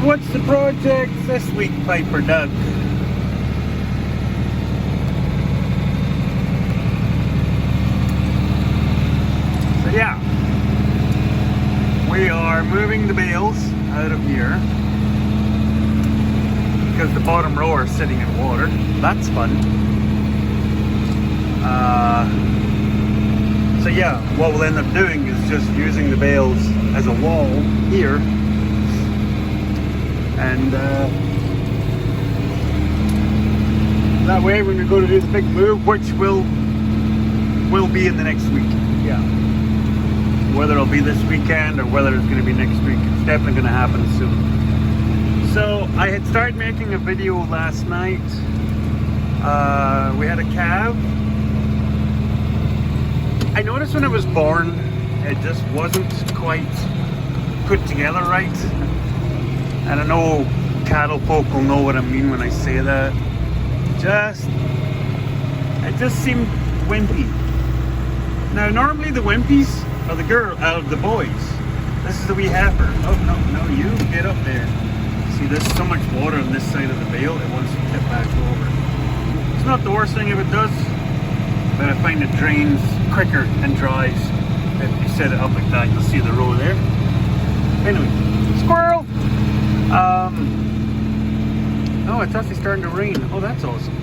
what's the project this week, Piper Doug? So yeah, we are moving the bales out of here because the bottom row are sitting in water. That's fun. So yeah, what we'll end up doing is just using the bales as a wall here, and that way when we go to do the big move, which will be in the next week, yeah, whether it'll be this weekend or whether it's going to be next week, it's definitely going to happen soon. So I had started making a video last night. We had a calf. I noticed when it was born, it just wasn't quite put together right. And I know cattle folk will know what I mean when I say that. It just seemed wimpy. Now normally the wimpies are the boys. This is the wee heifer. Oh no, you get up there. See, there's so much water on this side of the bale, it wants to tip back over. It's not the worst thing if it does, but I find it drains quicker and dries. If you set it up like that, you'll see the row there. Anyway, squirrel! Oh, it's actually starting to rain. Oh, that's awesome.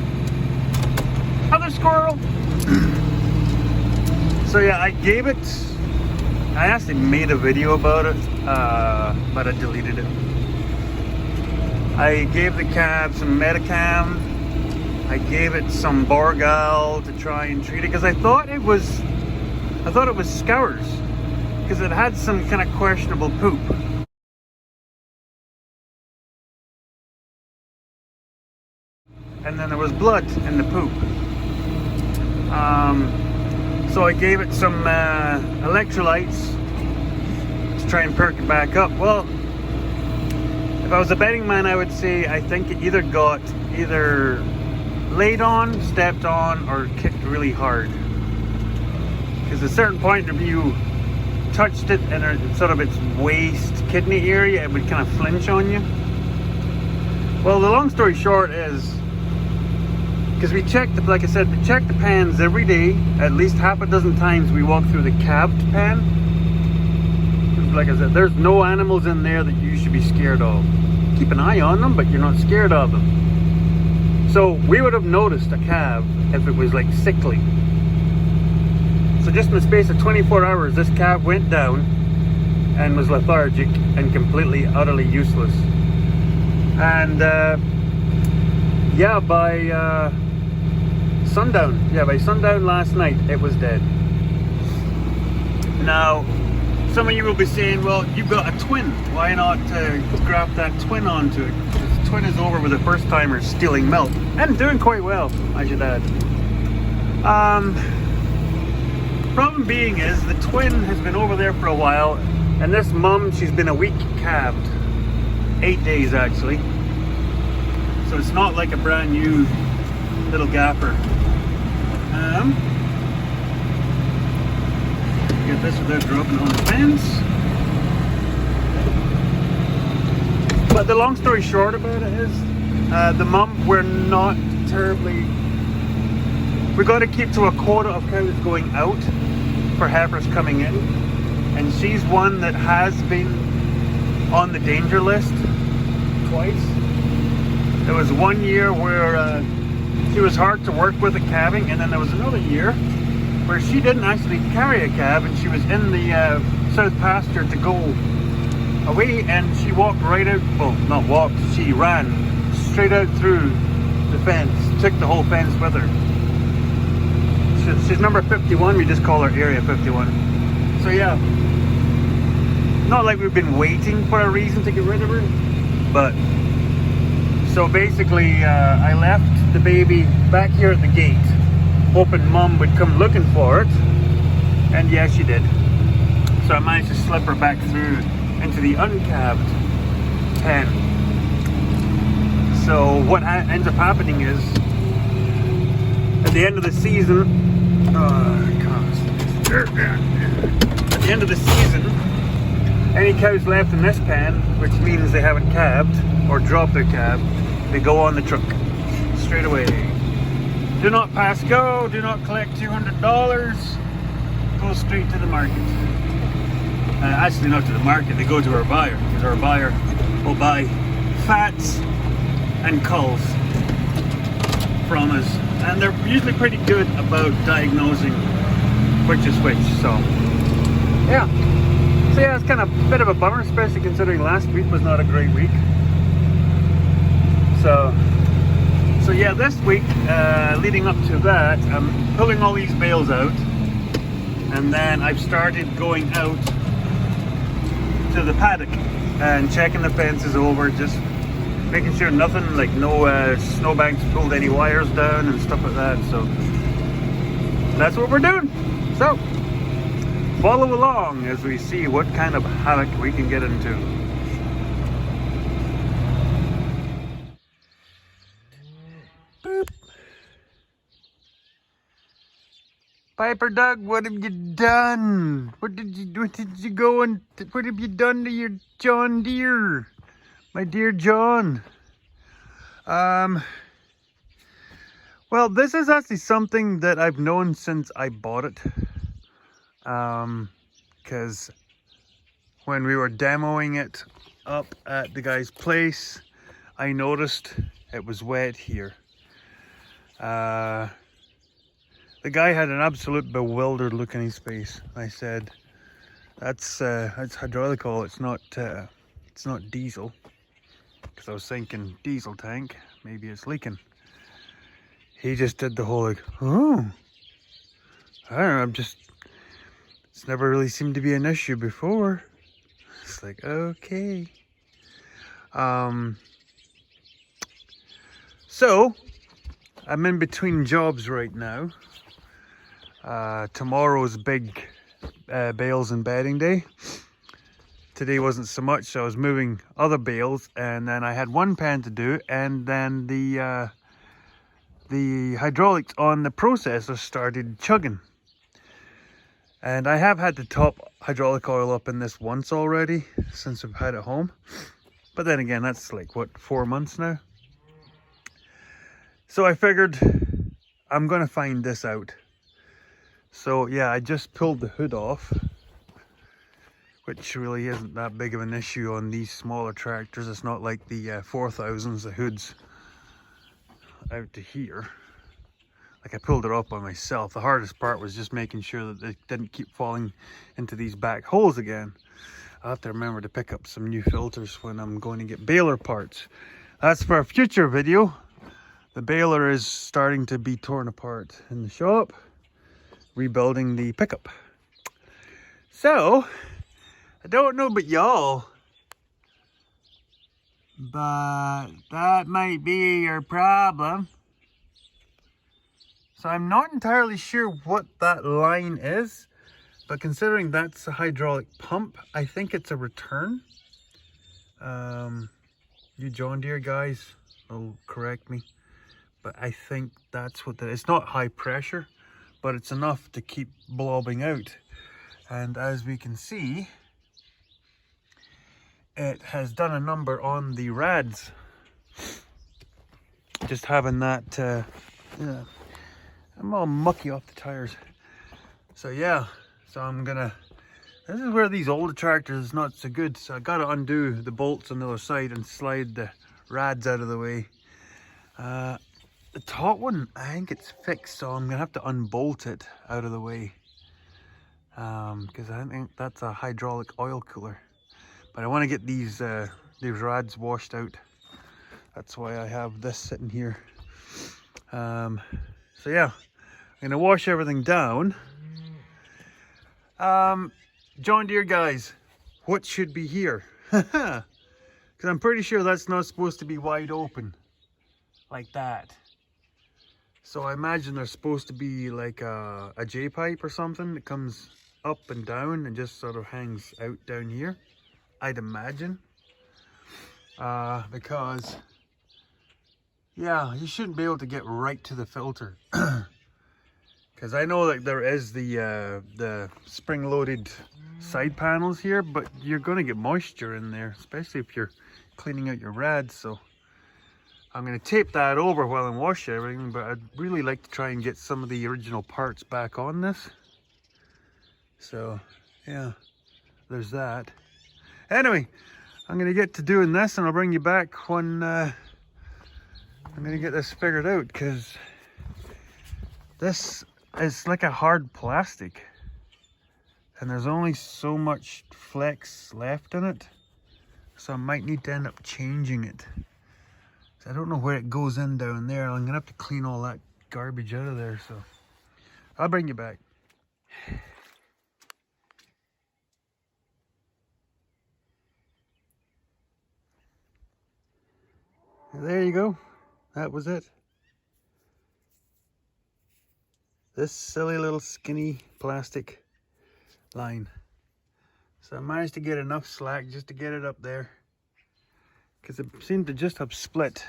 Other squirrel! So yeah, I actually made a video about it, but I deleted it. I gave the calf some Metacam. I gave it some Borgal to try and treat it because I thought it was scours because it had some kind of questionable poop. And then there was blood in the poop. So I gave it some electrolytes to try and perk it back up. Well, if I was a betting man, I would say I think it either got laid on, stepped on, or kicked really hard. Because at a certain point, if you touched it in sort of its waist kidney area, it would kind of flinch on you. Well, the long story short is, because we checked, like I said, we check the pans every day. At least half a dozen times we walk through the calved pan. Like I said, there's no animals in there that you should be scared of. Keep an eye on them, but you're not scared of them. So we would have noticed a calf if it was like sickly. So just in the space of 24 hours, this calf went down and was lethargic and completely, utterly useless. And yeah, by sundown last night, it was dead. Now, some of you will be saying, well, you've got a twin. Why not graft that twin onto it? The twin is over with the first timers stealing milk. And doing quite well, I should add. Problem being is, the twin has been over there for a while, and this mum, she's been a week calved. 8 days, actually. So it's not like a brand new little gapper. Get this without dropping on the fence. But the long story short about it is, the mum, we're not terribly... We got to keep to a quota of cows going out for heifers coming in. And she's one that has been on the danger list twice. There was 1 year where she was hard to work with at calving, and then there was another year where she didn't actually carry a calf, and she was in the south pasture to go away, and she walked right out, well, not walked, she ran straight out through the fence, took the whole fence with her. She's number 51, we just call her Area 51. So yeah, not like we've been waiting for a reason to get rid of her, but so basically I left the baby back here at the gate, hoping mum would come looking for it, and yeah, she did. So I managed to slip her back through into the uncalved pen. So what ends up happening is, at the end of the season, at the end of the season, Any cows left in this pen, which means they haven't calved or dropped their calf, they go on the truck straight away. Do not pass go, do not collect $200, go straight to the market. Actually not to the market, they go to our buyer, because our buyer will buy fats and culls from us, and they're usually pretty good about diagnosing which is which. So yeah, it's kind of a bit of a bummer, especially considering last week was not a great week. So yeah, this week leading up to that, I'm pulling all these bales out, and then I've started going out to the paddock and checking the fences over, just making sure nothing, like no snowbanks pulled any wires down and stuff like that. So that's what we're doing. So follow along as we see what kind of havoc we can get into. Boop. Piper Doug, what have you done? What did you go and what have you done to your John Deere? My dear John. Well, this is actually something that I've known since I bought it. Because when we were demoing it up at the guy's place, I noticed it was wet here. The guy had an absolute bewildered look on his face. I said, that's hydraulic oil, it's not diesel. Because I was thinking diesel tank, maybe it's leaking. He just did the whole like, oh, I don't know, it's never really seemed to be an issue before. It's like, okay. So I'm in between jobs right now. Tomorrow's big bales and bedding day. Today wasn't so much, so I was moving other bales, and then I had one pen to do, and then the hydraulics on the processor started chugging. And I have had to top hydraulic oil up in this once already since I've had it home. But then again, that's like, what, 4 months now? So I figured I'm gonna find this out. So yeah, I just pulled the hood off, which really isn't that big of an issue on these smaller tractors. It's not like the 4000s, the hood's out to here. Like, I pulled it up by myself. The hardest part was just making sure that it didn't keep falling into these back holes again. I'll have to remember to pick up some new filters when I'm going to get baler parts. That's for a future video. The baler is starting to be torn apart in the shop, rebuilding the pickup. So, I don't know about y'all, but that might be your problem. So I'm not entirely sure what that line is, but considering that's a hydraulic pump, I think it's a return. You John Deere guys will correct me, but I think that's what it's not high pressure, but it's enough to keep blobbing out. And as we can see, it has done a number on the rads. Just having that, yeah. I'm all mucky off the tires. So yeah, this is where these older tractors is not so good. So I gotta undo the bolts on the other side and slide the rads out of the way. The top one, I think it's fixed, so I'm gonna have to unbolt it out of the way. Because I think that's a hydraulic oil cooler. But I want to get these rads washed out. That's why I have this sitting here. So yeah, I'm gonna wash everything down. John Deere guys, what should be here? Because I'm pretty sure that's not supposed to be wide open like that. So I imagine there's supposed to be like a J-pipe or something that comes up and down and just sort of hangs out down here, I'd imagine. Because yeah, you shouldn't be able to get right to the filter. Because I know that there is the spring-loaded side panels here, but you're going to get moisture in there, especially if you're cleaning out your rads. So I'm going to tape that over while I'm washing everything, but I'd really like to try and get some of the original parts back on this. So yeah, there's that. Anyway, I'm going to get to doing this, and I'll bring you back when I'm going to get this figured out, because this is like a hard plastic and there's only so much flex left in it, so I might need to end up changing it. So I don't know where it goes in down there. I'm gonna have to clean all that garbage out of there, so I'll bring you back. There you go. That was it. This silly little skinny plastic line. So I managed to get enough slack just to get it up there, because it seemed to just have split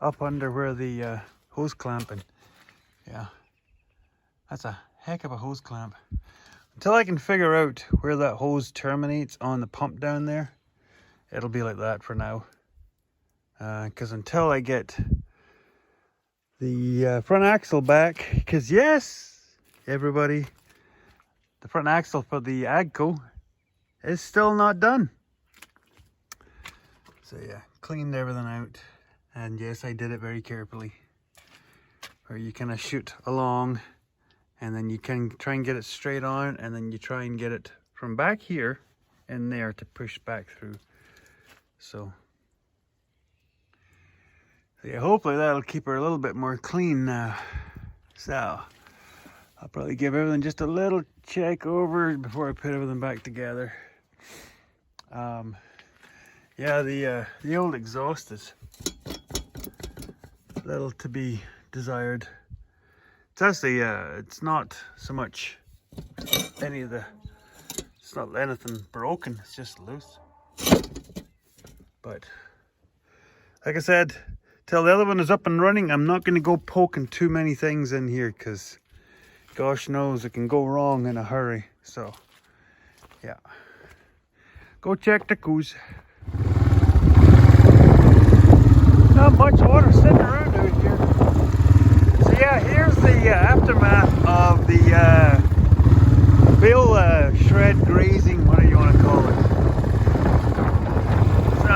up under where the hose clamp, and yeah, that's a heck of a hose clamp. Until I can figure out where that hose terminates on the pump down there, it'll be like that for now. Because until I get the front axle back, because yes, everybody, the front axle for the Agco is still not done. So yeah, cleaned everything out, and yes, I did it very carefully, where you kind of shoot along and then you can try and get it straight on, and then you try and get it from back here and there to push back through. So yeah, hopefully that'll keep her a little bit more clean now. So I'll probably give everything just a little check over before I put everything back together. Yeah, the old exhaust is a little to be desired. It's actually it's not so much it's not anything broken, it's just loose. But like I said, till the other one is up and running, I'm not going to go poking too many things in here, because gosh knows it can go wrong in a hurry. So yeah, go check the coos. Not much water sitting around out here. So yeah, here's the aftermath of the bale shred grazing, whatever you want to call it. So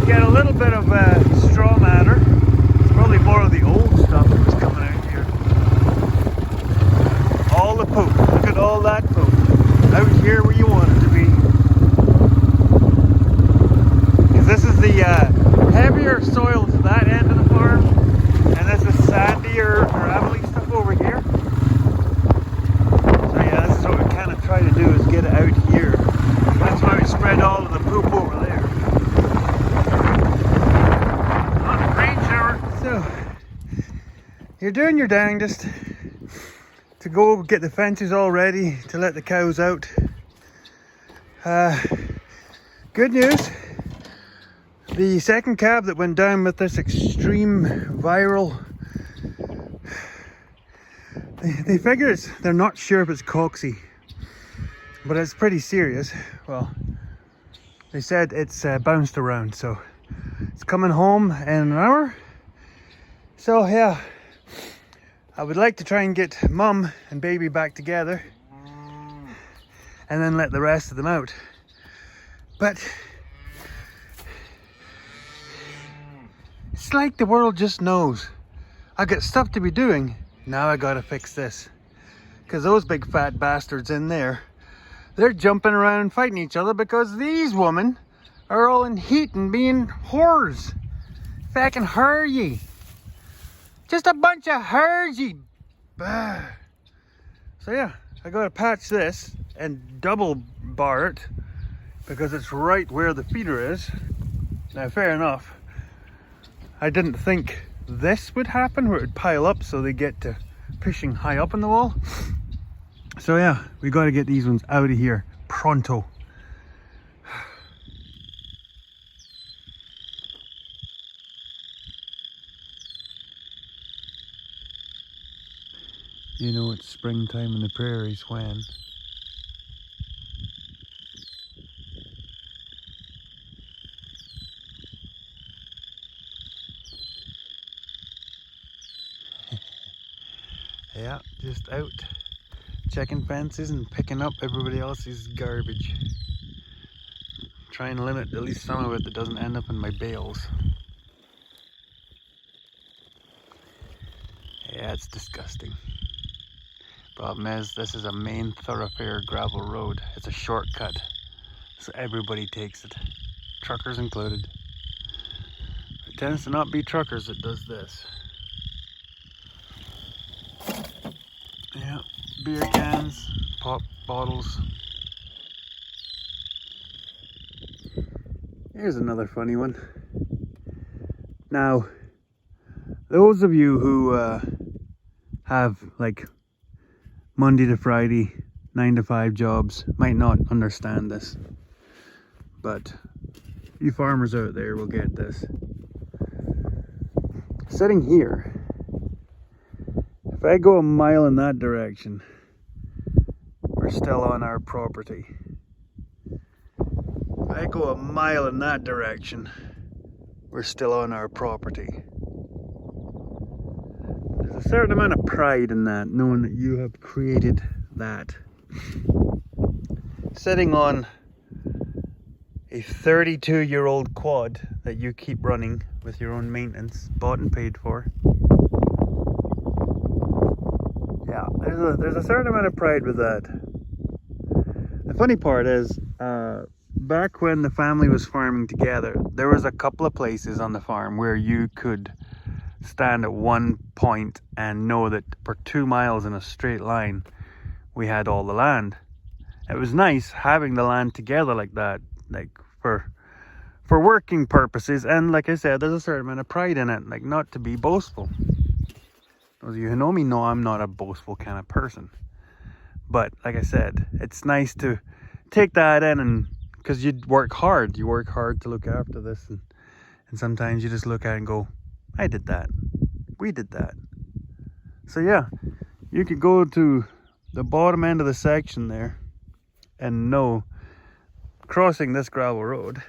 you get a little bit of straw matter. It's probably more of the old stuff that was coming out here. All the poop. Look at all that poop. Out here where you want it to be. Because this is the heavier soil to that end of the farm, and this is sandier, gravelly stuff over here. So yeah, this is what we kind of try to do, is get it out here. That's why we spread all of the poop over there. On the rain shower. So you're doing your dangest to go get the fences all ready to let the cows out. Good news. The second cab that went down with this extreme viral, they figure they're not sure if it's cocci, but it's pretty serious. Well, they said it's bounced around, so it's coming home in an hour. So yeah, I would like to try and get mum and baby back together and then let the rest of them out. But it's like the world just knows I got stuff to be doing. Now I gotta fix this, because those big fat bastards in there, they're jumping around and fighting each other because these women are all in heat and being whores. Fucking hurry. Just a bunch of hergy. So yeah, I gotta patch this and double bar it, because it's right where the feeder is. Now fair enough, I didn't think this would happen, where it would pile up so they get to pushing high up in the wall. So yeah, we got to get these ones out of here pronto. You know it's springtime in the prairies when Yeah, just out checking fences and picking up everybody else's garbage. Try and limit at least some of it that doesn't end up in my bales. Yeah, it's disgusting. Problem is, this is a main thoroughfare gravel road. It's a shortcut, so everybody takes it, truckers included. It tends to not be truckers that does this. Yeah, beer cans, pop bottles. Here's another funny one. Now, those of you who have like Monday to Friday 9 to 5 jobs might not understand this, but you farmers out there will get this. Sitting here, if I go a mile in that direction, we're still on our property. If I go a mile in that direction, we're still on our property. There's a certain amount of pride in that, knowing that you have created that. Sitting on a 32-year-old quad that you keep running with your own maintenance, bought and paid for. Yeah, there's a certain amount of pride with that. The funny part is, back when the family was farming together, there was a couple of places on the farm where you could stand at one point and know that for 2 miles in a straight line we had all the land. It was nice having the land together like that, like for working purposes, and like I said, there's a certain amount of pride in it, like not to be boastful. Those of you who know me know I'm not a boastful kind of person, but like I said, it's nice to take that in, and because you work hard to look after this, and sometimes you just look at it and go, I did that, we did that. So yeah, you could go to the bottom end of the section there and know, crossing this gravel road,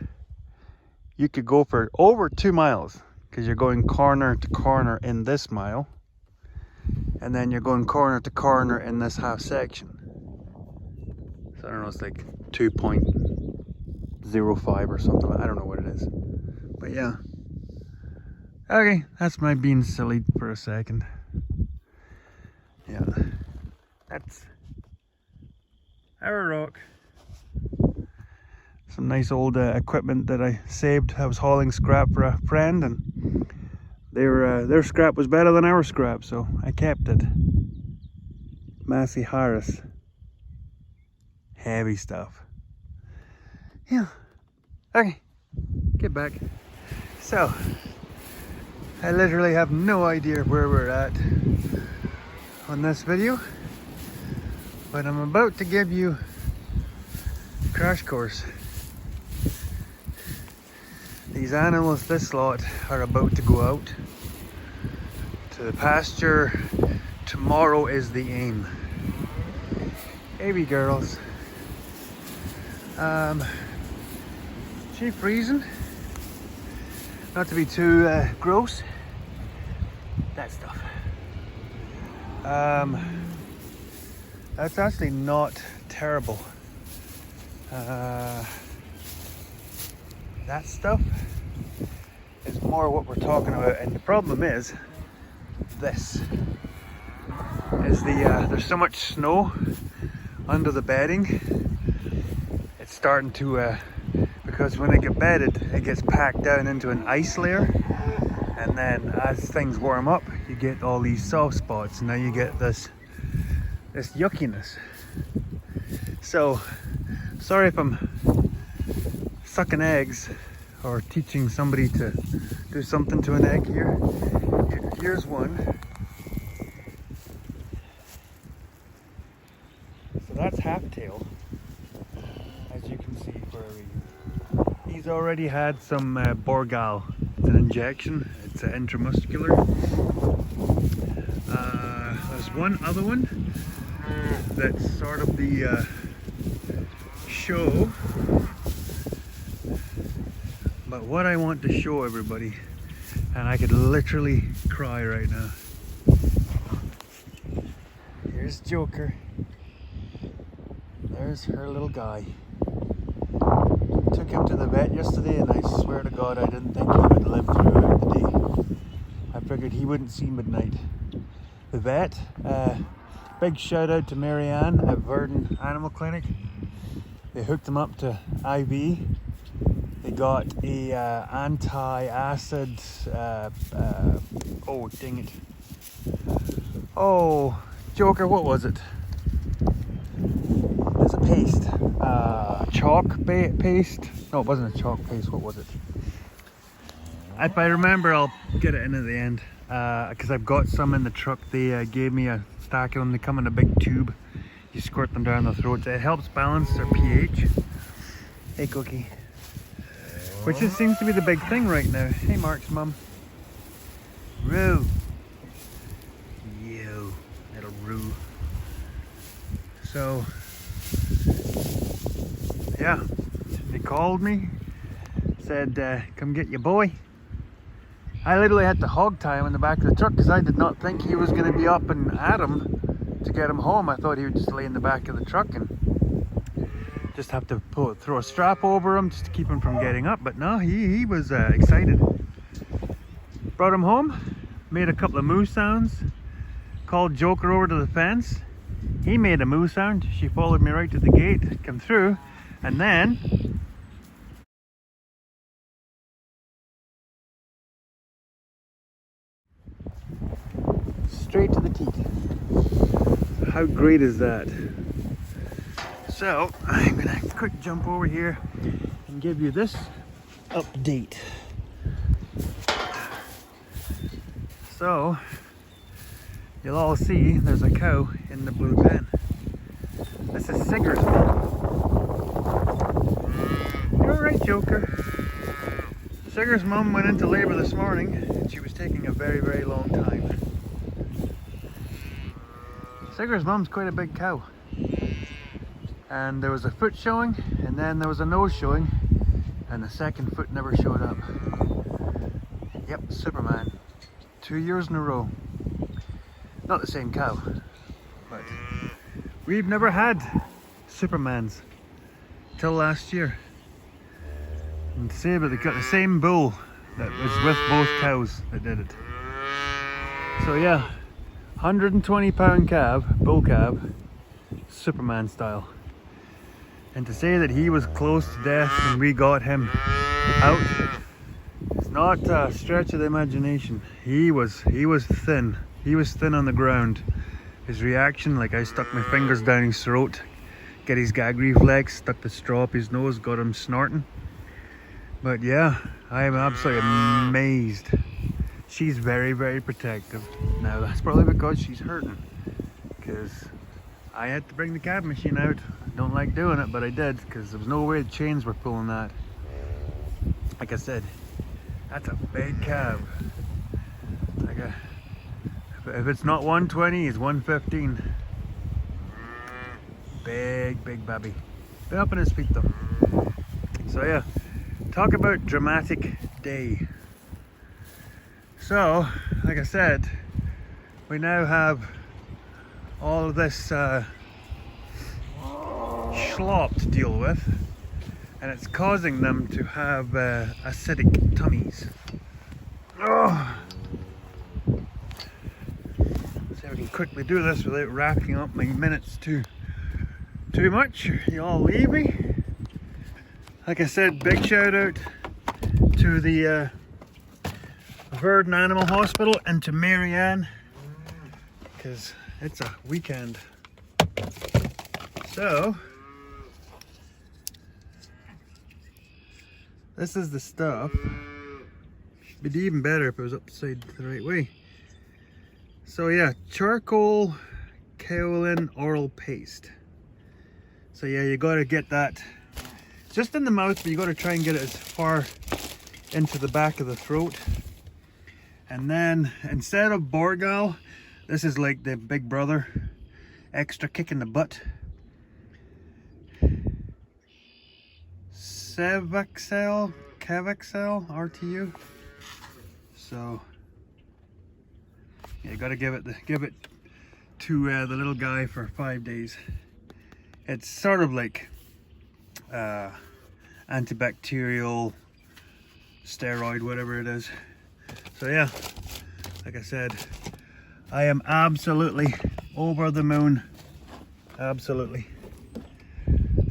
you could go for over 2 miles, because you're going corner to corner in this mile, and then you're going corner to corner in this half section. So I don't know, it's like 2.05 or something, I don't know what it is, but yeah. Okay, that's my being silly for a second. Yeah, that's our rock. Some nice old equipment that I saved. I was hauling scrap for a friend, and their scrap was better than our scrap, so I kept it. Massey Harris. Heavy stuff. Yeah. Okay, get back. So, I literally have no idea where we're at on this video, but I'm about to give you a crash course. These animals this lot are about to go out to the pasture. Tomorrow is the aim. Baby girls. Chief reason, not to be too gross, that stuff. That's actually not terrible. That stuff is more what we're talking about, and the problem is this is there's so much snow under the bedding. It's starting to because when they get bedded, it gets packed down into an ice layer, and then as things warm up, you get all these soft spots, and now you get this yuckiness. So sorry if I'm sucking eggs or teaching somebody to do something to an egg here. Here's one. So that's half-tail, as you can see for a reason. He's already had some Borgal. It's an injection, it's intramuscular. There's one other one that's sort of the show. But what I want to show everybody, and I could literally cry right now, There's Joker. There's her little guy. Took him to the vet yesterday, and I swear to God I didn't think he would live throughout the day. I figured he wouldn't see midnight. The vet, big shout out to Marianne at Verdon Animal Clinic. They hooked him up to IV. They got a anti-acid, oh dang it. Oh, Joker, what was it? It's a paste. Chalk paste? No, it wasn't a chalk paste. What was it? If I remember, I'll get it in at the end. Because I've got some in the truck. They gave me a stack of them. They come in a big tube. You squirt them down the throat. It helps balance their pH. Hey, Cookie. Which just seems to be the big thing right now. Hey, Mark's mum. Roo. You little Roo. So, yeah, they called me, said, come get your boy. I literally had to hog tie him in the back of the truck because I did not think he was going to be up and at him to get him home. I thought he would just lay in the back of the truck and just have to throw a strap over him just to keep him from getting up. But no, he was excited. Brought him home, made a couple of moo sounds, called Joker over to the fence. He made a moo sound. She followed me right to the gate, come through, and then straight to the teat. How great is that? So I'm gonna quick jump over here and give you this update. So you'll all see there's a cow in the blue pen. This is Sigur's mom. You're alright, Joker. Sigur's mom went into labor this morning and she was taking a very, very long time. Sigur's mom's quite a big cow. And there was a foot showing, and then there was a nose showing, and the second foot never showed up. Yep, Superman. 2 years in a row. Not the same cow, but we've never had Supermans till last year. And to say about they got the same bull that was with both cows that did it. So yeah, 120-pound calf, bull calf, Superman style. And to say that he was close to death when we got him out, it's not a stretch of the imagination. He was thin. He was thin on the ground. His reaction, like I stuck my fingers down his throat, get his gag reflex, stuck the straw up his nose, got him snorting. But yeah, I am absolutely amazed. She's very, very protective. Now that's probably because she's hurting, because I had to bring the cab machine out. I don't like doing it, but I did, because there was no way the chains were pulling that. Like I said, that's a big cab. If it's not 120, it's 115. Big, big baby. Been up on his feet though. So yeah, talk about dramatic day. So, like I said, we now have all of this schlop to deal with, and it's causing them to have acidic tummies. Oh. See if I can quickly do this without racking up my minutes too much. You all leave me. Like I said, big shout out to the Verdon Animal Hospital and to Marianne, because it's a weekend. So this is the stuff. It'd be even better if it was upside the right way. So yeah, charcoal kaolin oral paste. So yeah, you got to get that just in the mouth, but you got to try and get it as far into the back of the throat. And then instead of Borgal, this is like the big brother, extra kick in the butt. Cavaxel RTU. So yeah, you got to give it to the little guy for 5 days. It's sort of like antibacterial, steroid, whatever it is. So yeah, like I said, I am absolutely over the moon. Absolutely.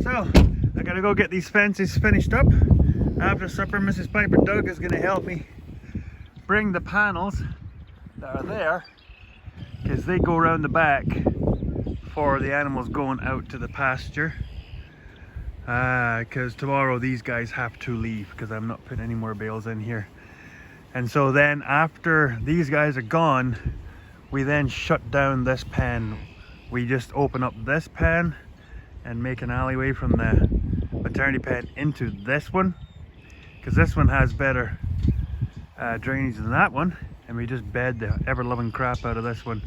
So I gotta go get these fences finished up. After supper, Mrs. Piper Doug is gonna help me bring the panels that are there, because they go around the back for the animals going out to the pasture. Because tomorrow these guys have to leave because I'm not putting any more bales in here. And so then after these guys are gone, we then shut down this pen. We just open up this pen and make an alleyway from the maternity pen into this one, because this one has better drainage than that one, and we just bed the ever-loving crap out of this one.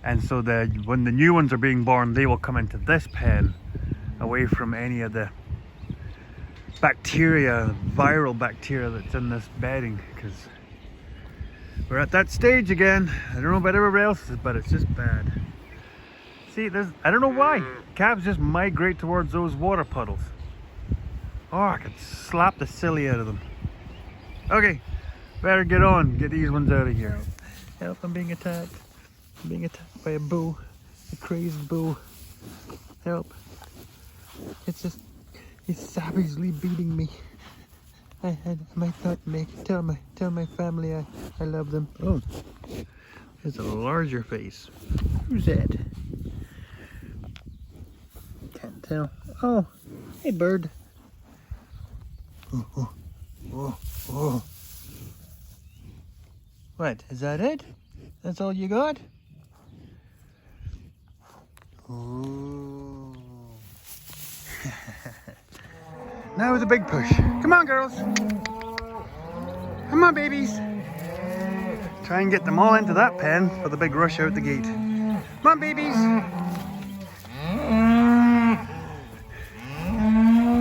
And so when the new ones are being born, they will come into this pen, away from any of the bacteria, viral bacteria that's in this bedding, because we're at that stage again. I don't know about everybody else, but it's just bad. See, I don't know why. Calves just migrate towards those water puddles. Oh, I could slap the silly out of them. Okay, better get on, get these ones out of here. Help, I'm being attacked. I'm being attacked by a boo, a crazy boo. Help. It's just, he's savagely beating me. I might not tell my family I love them. Oh, there's a larger face. Who's that? Can't tell. Oh, hey bird. Oh. What, is that it? That's all you got? Oh. Now the big push. Come on, girls. Come on, babies. Try and get them all into that pen for the big rush out the gate. Come on, babies.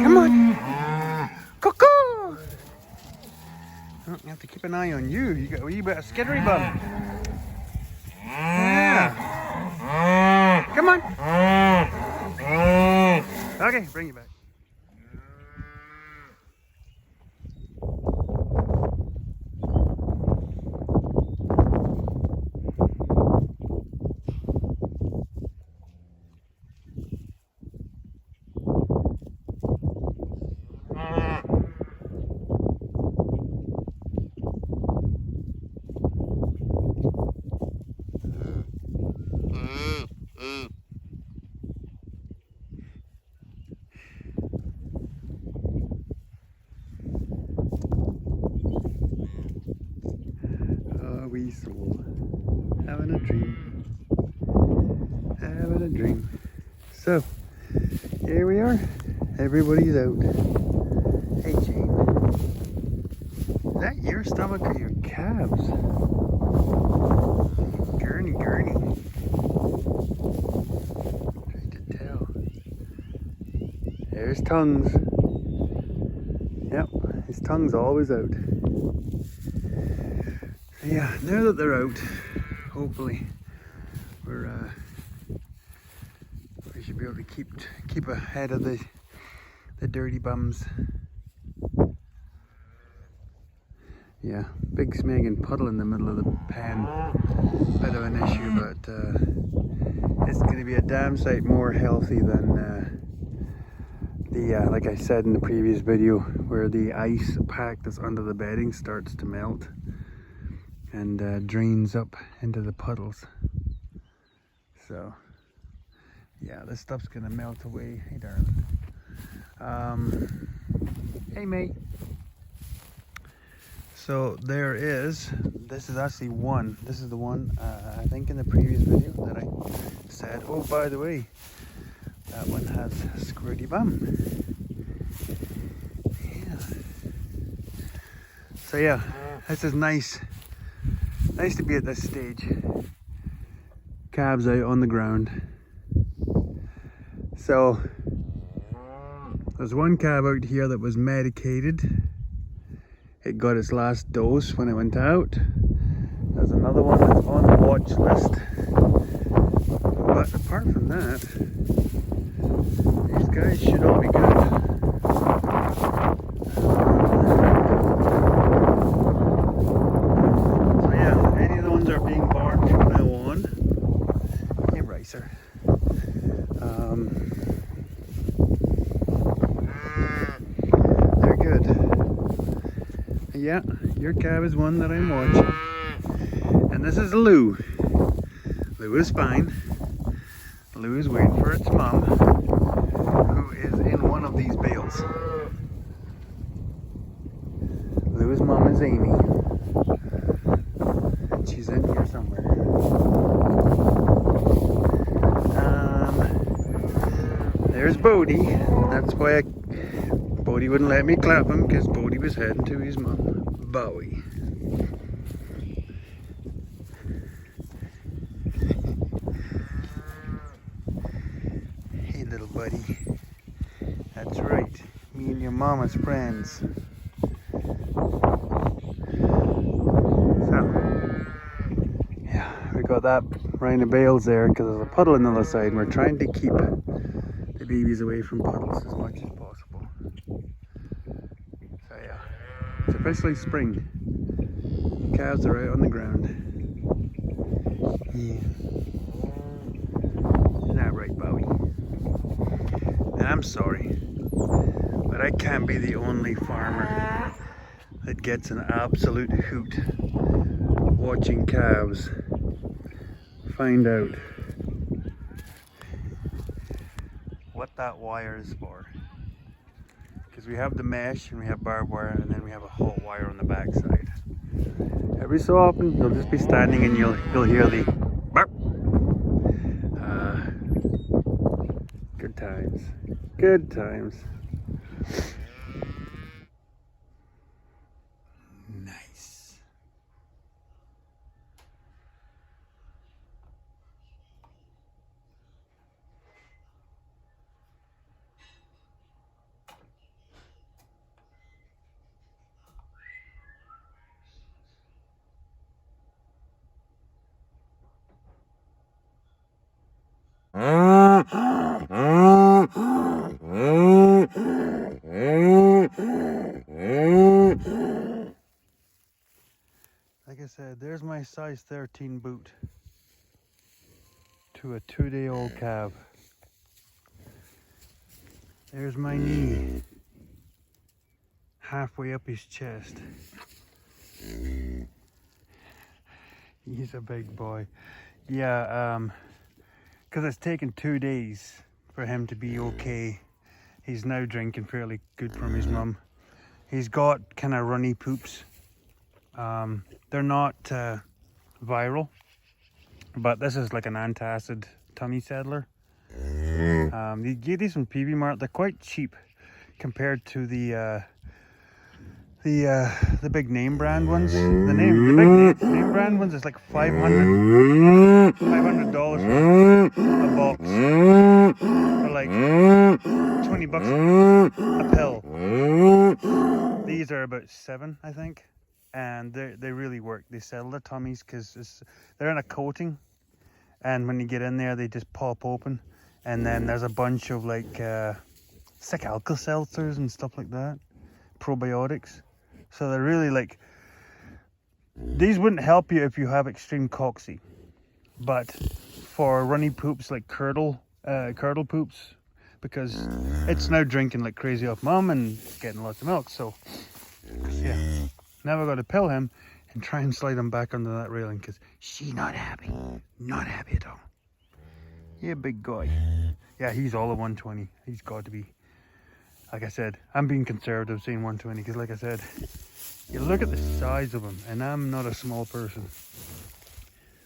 Come on. Cuckoo. Oh, you have to keep an eye on you. You got a wee bit of skittery bum. Yeah. Come on. Okay, bring it back. Wee soul, having a dream. So here we are, everybody's out. Hey Jane, is that your stomach or your calves? Gurney. Trying to tell. There's tongues. Yep, his tongue's always out. Yeah, now that they're out, hopefully we should be able to keep ahead of the dirty bums. Yeah, big smeging puddle in the middle of the pen. Bit of an issue, but it's going to be a damn sight more healthy than like I said in the previous video, where the ice pack that's under the bedding starts to melt and drains up into the puddles. So yeah, this stuff's gonna melt away. Hey darling. Hey mate. So there is, this is actually one. This is the one I think in the previous video that I said, oh by the way, that one has squirty bum. Yeah. So yeah, this is nice. Nice to be at this stage. Calves out on the ground. So there's one calf out here that was medicated. It got its last dose when it went out. There's another one that's on the watch list But apart from that, these guys should all be good. So yeah, any of the ones are being barked from now on. Hey, Ricer. They're good. Yeah, your calf is one that I'm watching. And this is Lou. Lou is fine. Lou is waiting for its mom, who is in one of these bales. Lou's mom is Amy. And she's in here somewhere. There's Bodie. That's why Bodie wouldn't let me clap him, because Bodie was heading to his mom. Bowie. Hey, little buddy. That's right. Me and your mama's friends. So, yeah, we got that right in the bales there because there's a puddle on the other side, and we're trying to keep the babies away from puddles as much as possible. So yeah, it's officially spring. Calves are out on the ground. Yeah. Isn't that right, Bowie? And I'm sorry, but I can't be the only farmer that gets an absolute hoot watching calves find out what that wire is for. Because we have the mesh and we have barbed wire, and then we have a hot wire on the back side. Every so often you'll just be standing and you'll hear the bark. Good times. Good times. Nice. Like I said, there's my size 13 boot to a 2-day-old calf. There's my knee, halfway up his chest. He's a big boy. Yeah, because it's taken 2 days for him to be okay. He's now drinking fairly good from his mum. He's got kind of runny poops. They're not viral, but this is like an antacid tummy settler. You get these from PB Mart. They're quite cheap compared to the big name brand ones. The big name brand ones is like $500 a box for like $20 a pill. These are about $7, I think, and they really work. They settle their tummies because they're in a coating, and when you get in there, they just pop open, and then there's a bunch of like it's like Alka-Seltzers and stuff like that, probiotics. So they're really like, these wouldn't help you if you have extreme cocci, but for runny poops like curdle poops, because it's now drinking like crazy off mum and getting lots of milk. So yeah, now I've got to pill him and try and slide him back under that railing because she's not happy at all. Yeah, big guy. Yeah, he's all of 120. He's got to be. Like I said, I'm being conservative saying 120 because, like I said, you look at the size of him, and I'm not a small person.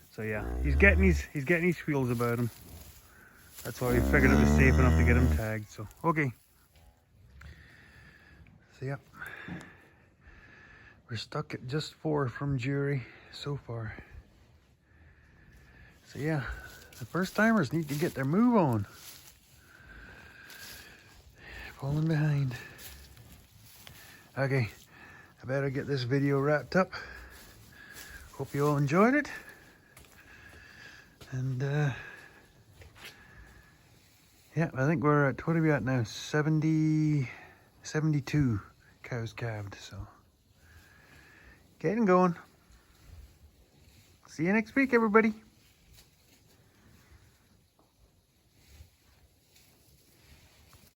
So yeah, he's getting his feels about him. That's why we figured it was safe enough to get him tagged. So okay. So yeah, we're stuck at just 4 from jury so far. So yeah, the first timers need to get their move on. Falling behind. Okay, I better get this video wrapped up. Hope you all enjoyed it. And Yeah, I think we're at, what are we at now? 72 cows calved, so getting going. See you next week, everybody.